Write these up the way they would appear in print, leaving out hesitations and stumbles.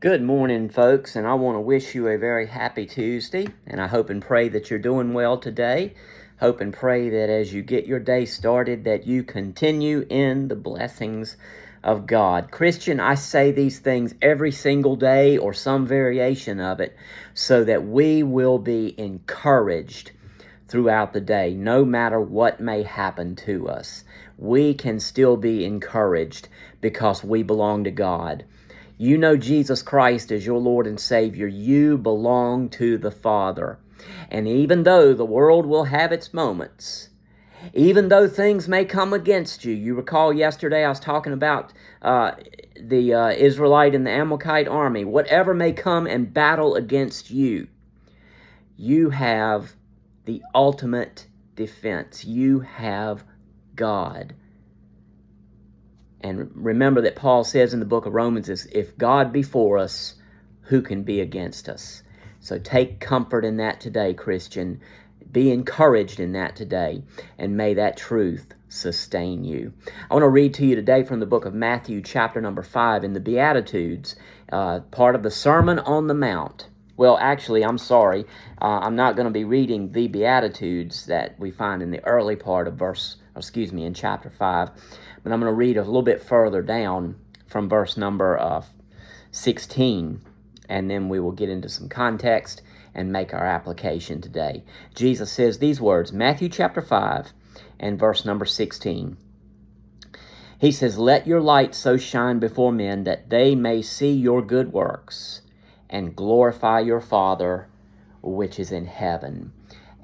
Good morning, folks, and I want to wish you a very happy Tuesday, and I hope and pray that you're doing well today. Hope and pray that as you get your day started, that you continue in the blessings of God. Christian, I say these things every single day or some variation of it so that we will be encouraged throughout the day, no matter what may happen to us. We can still be encouraged because we belong to God. You know Jesus Christ as your Lord and Savior. You belong to the Father. And even though the world will have its moments, even though things may come against you, you recall yesterday I was talking about the Israelite and the Amalekite army, whatever may come and battle against you, you have the ultimate defense. You have God. And remember that Paul says in the book of Romans is, if God be for us, who can be against us? So take comfort in that today, Christian. Be encouraged in that today, and may that truth sustain you. I want to read to you today from the book of Matthew, chapter number 5, in the Beatitudes, part of the Sermon on the Mount. Well, actually, I'm sorry. I'm not going to be reading the Beatitudes that we find in the early part of in chapter 5. But I'm going to read a little bit further down from verse number 16, and then we will get into some context and make our application today. Jesus says these words, Matthew chapter 5 and verse number 16. He says, "Let your light so shine before men that they may see your good works and glorify your Father which is in heaven."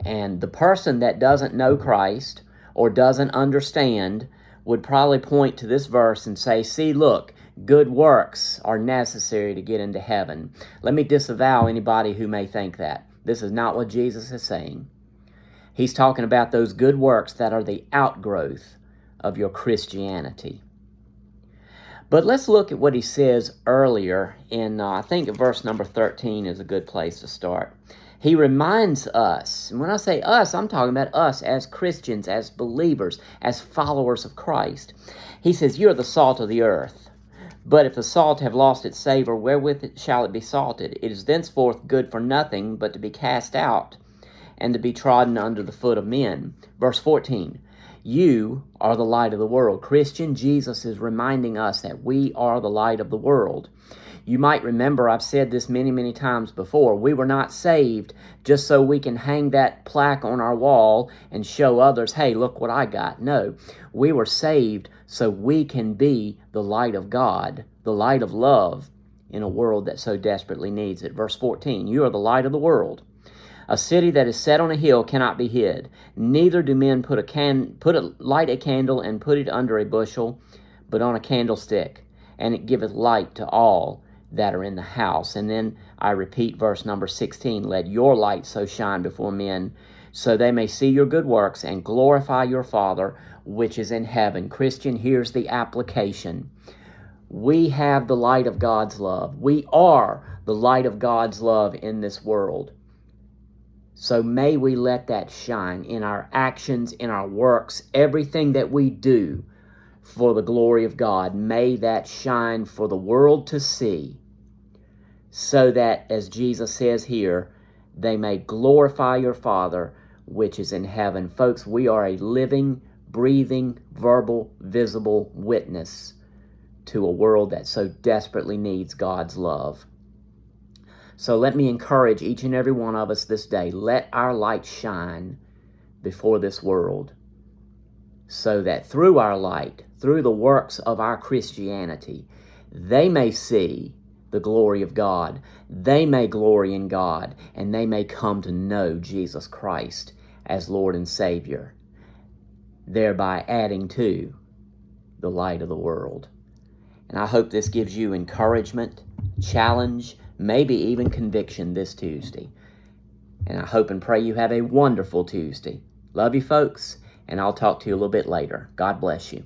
And the person that doesn't know Christ or doesn't understand would probably point to this verse and say, see, look, good works are necessary to get into heaven. Let me disavow anybody who may think that. This is not what Jesus is saying. He's talking about those good works that are the outgrowth of your Christianity. But let's look at what he says earlier in, I think verse number 13 is a good place to start. He reminds us, and when I say us, I'm talking about us as Christians, as believers, as followers of Christ. He says, "You are the salt of the earth. But if the salt have lost its savor, wherewith shall it be salted? It is thenceforth good for nothing but to be cast out and to be trodden under the foot of men." Verse 14, "You are the light of the world." Christian, Jesus is reminding us that we are the light of the world. You might remember I've said this many, many times before. We were not saved just so we can hang that plaque on our wall and show others, hey, look what I got. No, we were saved so we can be the light of God, the light of love in a world that so desperately needs it. Verse 14, "You are the light of the world. A city that is set on a hill cannot be hid. Neither do men light a candle and put it under a bushel, but on a candlestick, and it giveth light to all that are in the house." And then I repeat verse number 16, "Let your light so shine before men, so they may see your good works and glorify your Father which is in heaven." Christian, here's the application. We have the light of God's love. We are the light of God's love in this world. So may we let that shine in our actions, in our works, everything that we do for the glory of God. May that shine for the world to see, so that, as Jesus says here, they may glorify your Father which is in heaven. Folks, we are a living, breathing, verbal, visible witness to a world that so desperately needs God's love. So let me encourage each and every one of us this day, let our light shine before this world, so that through our light, through the works of our Christianity, they may see the glory of God. They may glory in God, and they may come to know Jesus Christ as Lord and Savior, thereby adding to the light of the world. And I hope this gives you encouragement, challenge, maybe even conviction this Tuesday. And I hope and pray you have a wonderful Tuesday. Love you, folks, and I'll talk to you a little bit later. God bless you.